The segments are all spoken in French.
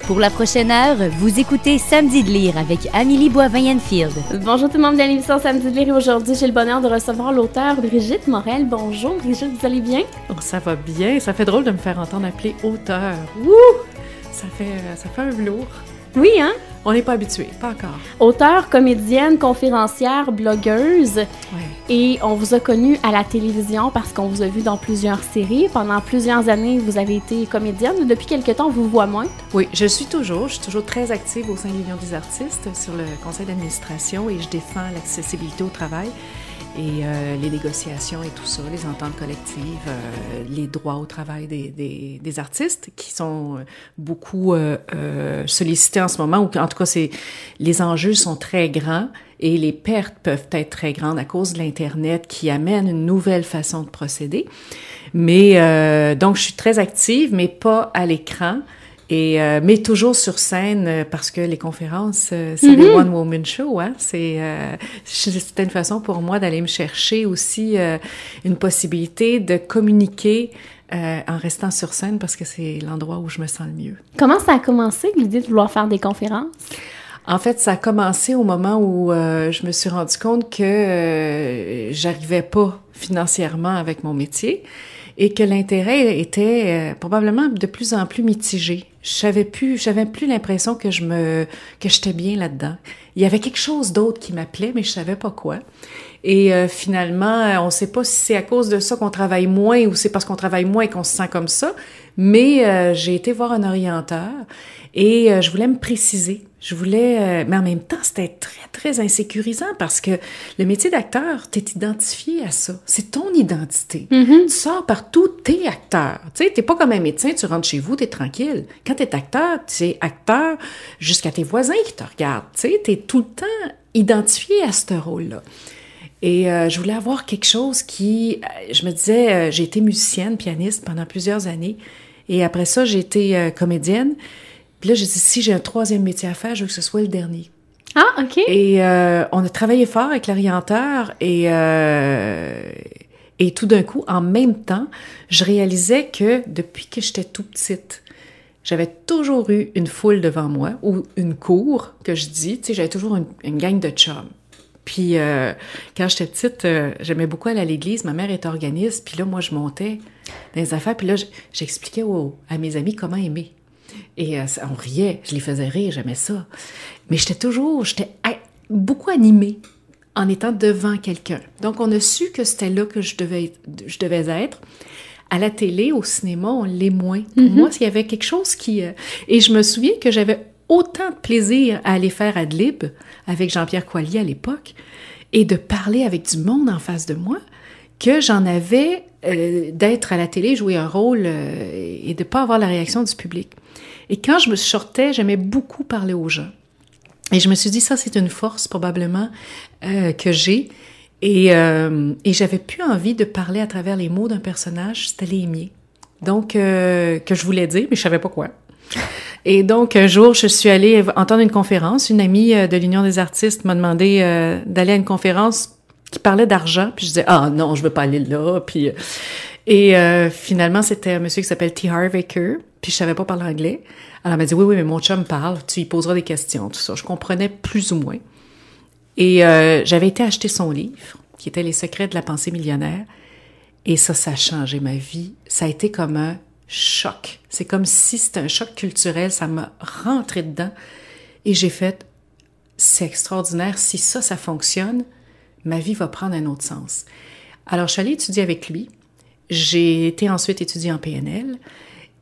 Pour la prochaine heure, vous écoutez Samedi de lire avec Amélie Boivin-Enfield. Bonjour tout le monde, bienvenue à l'émission Samedi de lire. Et aujourd'hui, j'ai le bonheur de recevoir l'auteure Brigitte Morel. Bonjour Brigitte, vous allez bien? Oh, ça va bien, ça fait drôle de me faire entendre appeler auteur. Wouh! Ça fait un velours. Oui, hein? On n'est pas habitué, pas encore. Auteure, comédienne, conférencière, blogueuse. Ouais. Et on vous a connu à la télévision parce qu'on vous a vu dans plusieurs séries. Pendant plusieurs années, vous avez été comédienne. Depuis quelque temps, on vous voit moins. Oui, je suis toujours très active au sein de l'Union des artistes sur le conseil d'administration et je défends l'accessibilité au travail et les négociations et tout ça, les ententes collectives, les droits au travail des artistes qui sont beaucoup sollicités en ce moment, ou en tout cas, les enjeux sont très grands et les pertes peuvent être très grandes à cause de l'Internet qui amène une nouvelle façon de procéder. Mais donc, je suis très active, mais pas à l'écran. Mais toujours sur scène parce que les conférences, c'est des one-woman shows, hein. C'était une façon pour moi d'aller me chercher aussi une possibilité de communiquer en restant sur scène parce que c'est l'endroit où je me sens le mieux. Comment ça a commencé, l'idée de vouloir faire des conférences? En fait, ça a commencé au moment où je me suis rendu compte que j'arrivais pas financièrement avec mon métier et que l'intérêt était probablement de plus en plus mitigé. J'avais plus l'impression que j'étais bien là-dedans. Il y avait quelque chose d'autre qui m'appelait, mais je savais pas quoi. Et finalement, on sait pas si c'est à cause de ça qu'on travaille moins ou c'est parce qu'on travaille moins et qu'on se sent comme ça. Mais j'ai été voir un orienteur et je voulais me préciser. Mais en même temps, c'était très, très insécurisant parce que le métier d'acteur, t'es identifié à ça. C'est ton identité. Tu sors partout, t'es acteur. Tu sais, t'es pas comme un médecin, tu rentres chez vous, t'es tranquille. Quand t'es acteur jusqu'à tes voisins qui te regardent. Tu sais, t'es tout le temps identifié à ce rôle-là. Et je voulais avoir quelque chose je me disais, j'ai été musicienne, pianiste pendant plusieurs années. Et après ça, j'ai été comédienne. Puis là, j'ai dit, si j'ai un troisième métier à faire, je veux que ce soit le dernier. Ah, OK. Et on a travaillé fort avec l'orienteur et tout d'un coup, en même temps, je réalisais que depuis que j'étais tout petite, j'avais toujours eu une foule devant moi ou une cour, que je dis, tu sais, j'avais toujours une gang de chums. Puis quand j'étais petite, j'aimais beaucoup aller à l'église. Ma mère était organiste, puis là, moi, je montais dans les affaires, puis là, j'expliquais à mes amis comment aimer. Et on riait, je les faisais rire, j'aimais ça. Mais j'étais beaucoup animée en étant devant quelqu'un. Donc, on a su que c'était là que je devais être. À la télé, au cinéma, on l'est moins. Pour moi, il y avait quelque chose et je me souviens que j'avais autant de plaisir à aller faire Adlib avec Jean-Pierre Coallier à l'époque et de parler avec du monde en face de moi que j'en avais d'être à la télé, jouer un rôle et de pas avoir la réaction du public. Et quand je me sortais, j'aimais beaucoup parler aux gens. Et je me suis dit, ça, c'est une force probablement que j'ai. Et j'avais plus envie de parler à travers les mots d'un personnage, c'était les miens. Donc, que je voulais dire, mais je savais pas quoi. Et donc, un jour, je suis allée entendre une conférence. Une amie de l'Union des artistes m'a demandé d'aller à une conférence qui parlait d'argent. Puis je disais, ah non, je veux pas aller là. Puis, finalement, c'était un monsieur qui s'appelle T. Harv Eker. Puis je savais pas parler anglais. Alors, elle m'a dit, oui, mais mon chum parle. Tu lui poseras des questions, tout ça. Je comprenais plus ou moins. Et j'avais été acheter son livre, qui était Les secrets de la pensée millionnaire. Et ça a changé ma vie. Ça a été comme un choc. C'est comme si c'était un choc culturel. Ça m'a rentré dedans. Et j'ai fait, c'est extraordinaire. Si ça fonctionne, ma vie va prendre un autre sens. Alors, je suis allée étudier avec lui. J'ai été ensuite étudier en PNL.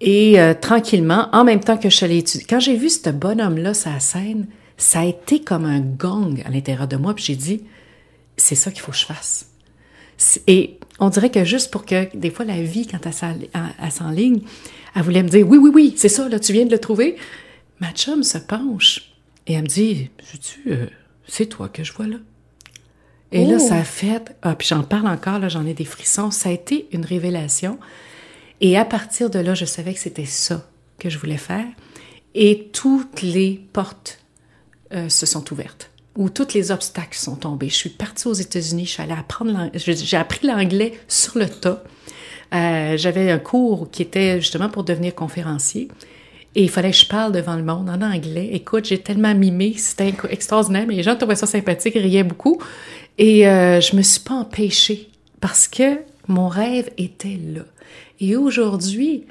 Et tranquillement, en même temps que je suis allée étudier, quand j'ai vu ce bonhomme-là sur la scène, ça a été comme un gong à l'intérieur de moi. Puis j'ai dit, c'est ça qu'il faut que je fasse. Et on dirait que juste pour que, des fois, la vie, quand elle s'enligne, elle voulait me dire, oui, c'est ça, là, tu viens de le trouver. Ma chum se penche et elle me dit, c'est toi que je vois là. Et là, ça a fait, puis j'en parle encore, là, j'en ai des frissons. Ça a été une révélation. Et à partir de là, je savais que c'était ça que je voulais faire. Et toutes les portes se sont ouvertes, où tous les obstacles sont tombés. Je suis partie aux États-Unis, je suis allée j'ai appris l'anglais sur le tas. J'avais un cours qui était justement pour devenir conférencier. Et il fallait que je parle devant le monde en anglais. Écoute, j'ai tellement mimé, c'était extraordinaire, mais les gens trouvaient ça sympathique, riaient beaucoup. Et je me suis pas empêchée parce que mon rêve était là. Et aujourd'hui,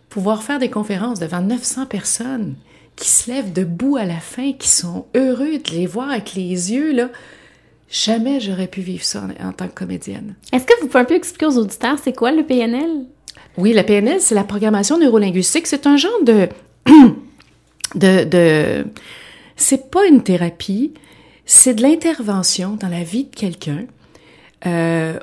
pouvoir faire des conférences devant 900 personnes qui se lèvent debout à la fin, qui sont heureux de les voir avec les yeux, là, jamais j'aurais pu vivre ça en tant que comédienne. Est-ce que vous pouvez un peu expliquer aux auditeurs, c'est quoi le PNL? Oui, la PNL, c'est la programmation neurolinguistique. C'est un genre c'est pas une thérapie, c'est de l'intervention dans la vie de quelqu'un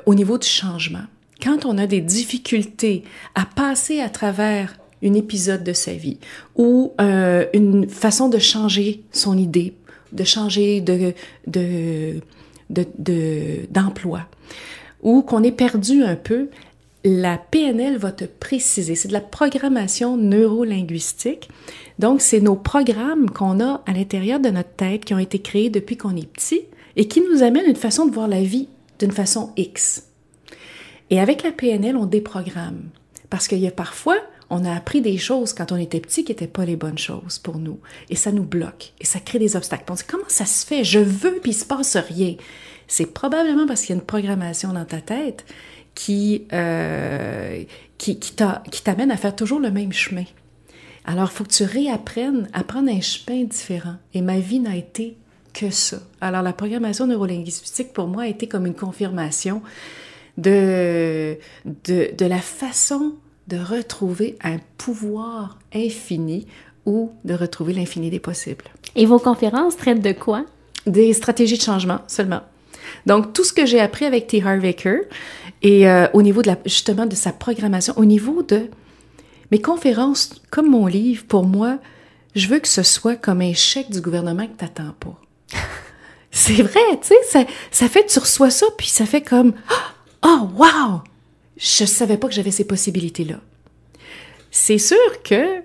au niveau du changement. Quand on a des difficultés à passer à travers un épisode de sa vie ou une façon de changer son idée, de changer d'emploi, ou qu'on est perdu un peu, la PNL va te préciser. C'est de la programmation neurolinguistique. Donc, c'est nos programmes qu'on a à l'intérieur de notre tête qui ont été créés depuis qu'on est petit et qui nous amènent une façon de voir la vie d'une façon X. Et avec la PNL, on déprogramme. Parce qu'il y a parfois, on a appris des choses quand on était petit qui n'étaient pas les bonnes choses pour nous. Et ça nous bloque. Et ça crée des obstacles. On se dit, comment ça se fait? Je veux, puis il se passe rien. C'est probablement parce qu'il y a une programmation dans ta tête qui t'amène à faire toujours le même chemin. Alors, il faut que tu réapprennes à prendre un chemin différent. Et ma vie n'a été que ça. Alors, la programmation neurolinguistique, pour moi, a été comme une confirmation de la façon de retrouver un pouvoir infini ou de retrouver l'infini des possibles. Et vos conférences traitent de quoi? Des stratégies de changement seulement. Donc, tout ce que j'ai appris avec T. Harv Eker et au niveau justement de sa programmation, au niveau de mes conférences, comme mon livre, pour moi, je veux que ce soit comme un chèque du gouvernement que t'attends pas. C'est vrai, tu sais, ça fait, tu reçois ça, puis ça fait comme, oh, wow! Je savais pas que j'avais ces possibilités-là. C'est sûr que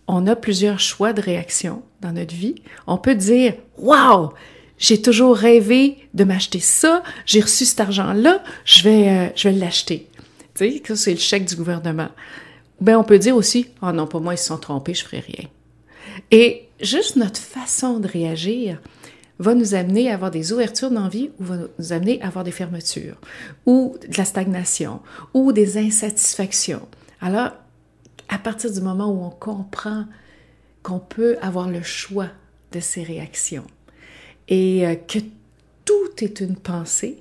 on a plusieurs choix de réaction dans notre vie. On peut dire, wow! J'ai toujours rêvé de m'acheter ça, j'ai reçu cet argent-là, je vais l'acheter. Tu sais, ça, c'est le chèque du gouvernement. Ben, on peut dire aussi, oh non, pas moi, ils se sont trompés, je ferai rien. Et juste notre façon de réagir va nous amener à avoir des ouvertures d'envie ou va nous amener à avoir des fermetures, ou de la stagnation, ou des insatisfactions. Alors, à partir du moment où on comprend qu'on peut avoir le choix de ces réactions, et que tout est une pensée.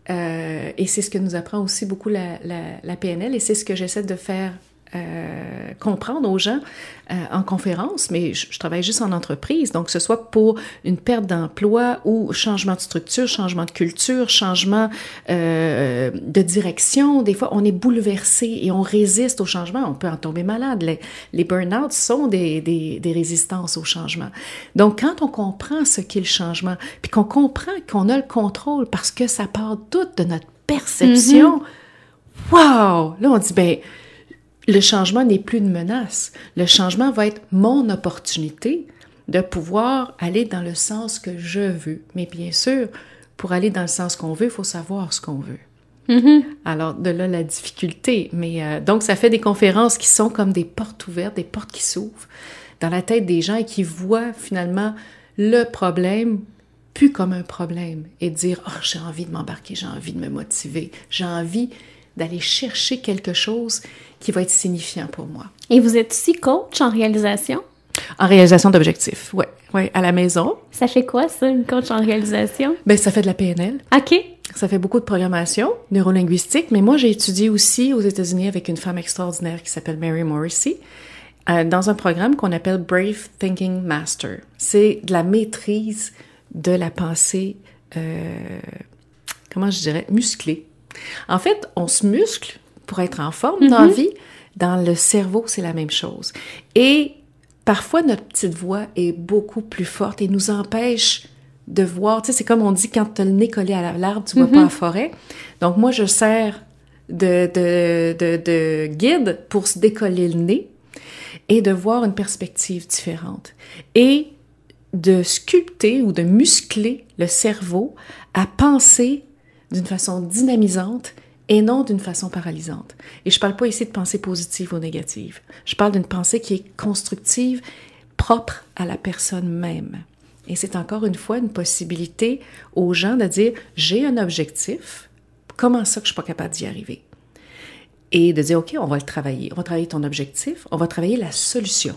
Et c'est ce que nous apprend aussi beaucoup la PNL, et c'est ce que j'essaie de faire comprendre aux gens en conférence, mais je travaille juste en entreprise, donc que ce soit pour une perte d'emploi ou changement de structure, changement de culture, changement de direction. Des fois, on est bouleversé et on résiste au changement. On peut en tomber malade. Les burn-out sont des résistances au changement. Donc, quand on comprend ce qu'est le changement, puis qu'on comprend qu'on a le contrôle parce que ça part tout de notre perception, wow! Là, on dit, ben, le changement n'est plus une menace. Le changement va être mon opportunité de pouvoir aller dans le sens que je veux. Mais bien sûr, pour aller dans le sens qu'on veut, il faut savoir ce qu'on veut. Alors, de là, la difficulté. Mais donc, ça fait des conférences qui sont comme des portes ouvertes, des portes qui s'ouvrent dans la tête des gens et qui voient finalement le problème plus comme un problème et dire « Oh, j'ai envie de m'embarquer, j'ai envie de me motiver, j'ai envie d'aller chercher quelque chose qui va être signifiant pour moi. » Et vous êtes aussi coach en réalisation? En réalisation d'objectifs, oui, à la maison. Ça fait quoi, ça, une coach en réalisation? Ben, ça fait de la PNL. OK. Ça fait beaucoup de programmation neurolinguistique, mais moi, j'ai étudié aussi aux États-Unis avec une femme extraordinaire qui s'appelle Mary Morrissey, dans un programme qu'on appelle Brave Thinking Master. C'est de la maîtrise de la pensée, comment je dirais, musclée. En fait, on se muscle pour être en forme dans la vie. Dans le cerveau, c'est la même chose. Et parfois, notre petite voix est beaucoup plus forte et nous empêche de voir. Tu sais, c'est comme on dit, quand tu as le nez collé à l'arbre, tu ne vois pas la forêt. Donc, moi, je sers de guide pour se décoller le nez et de voir une perspective différente. Et de sculpter ou de muscler le cerveau à penser d'une façon dynamisante et non d'une façon paralysante. Et je parle pas ici de pensée positive ou négative. Je parle d'une pensée qui est constructive, propre à la personne même. Et c'est encore une fois une possibilité aux gens de dire « j'ai un objectif, comment ça que je suis pas capable d'y arriver? » Et de dire « OK, on va le travailler. On va travailler ton objectif, on va travailler la solution.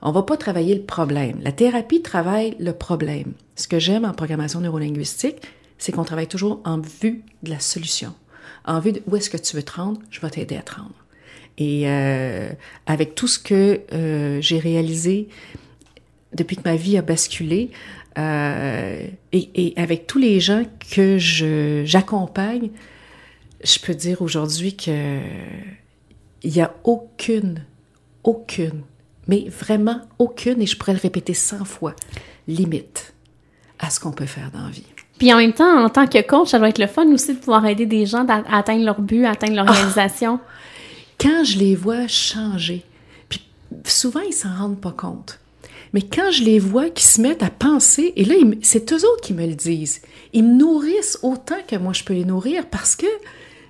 On va pas travailler le problème. La thérapie travaille le problème. Ce que j'aime en programmation neurolinguistique, c'est qu'on travaille toujours en vue de la solution. En vue de où est-ce que tu veux te rendre, je vais t'aider à te rendre. » Et avec tout ce que j'ai réalisé depuis que ma vie a basculé, et avec tous les gens que j'accompagne, je peux dire aujourd'hui que il n'y a aucune, mais vraiment aucune, et je pourrais le répéter 100 fois, limite à ce qu'on peut faire dans la vie. Puis en même temps, en tant que coach, ça doit être le fun aussi de pouvoir aider des gens à atteindre leur but, à atteindre leur réalisation. Quand je les vois changer, puis souvent ils s'en rendent pas compte, mais quand je les vois qui se mettent à penser, et là, c'est eux autres qui me le disent, ils me nourrissent autant que moi je peux les nourrir parce que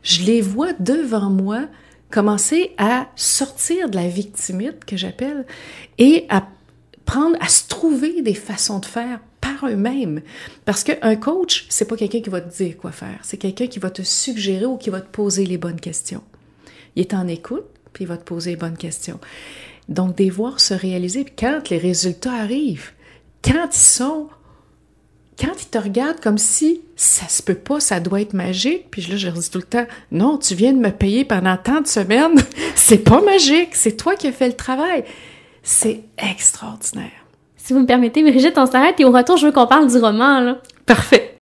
je les vois devant moi commencer à sortir de la victimite, que j'appelle, et à se trouver des façons de faire par eux-mêmes. Parce qu'un coach, c'est pas quelqu'un qui va te dire quoi faire, c'est quelqu'un qui va te suggérer ou qui va te poser les bonnes questions. Il est en écoute, puis il va te poser les bonnes questions. Donc, des voir se réaliser, puis quand les résultats arrivent, quand ils te regardent comme si ça se peut pas, ça doit être magique, puis là, je leur dis tout le temps, non, tu viens de me payer pendant tant de semaines, c'est pas magique, c'est toi qui as fait le travail. C'est extraordinaire. Si vous me permettez, Brigitte, on s'arrête et au retour, je veux qu'on parle du roman, là. Parfait.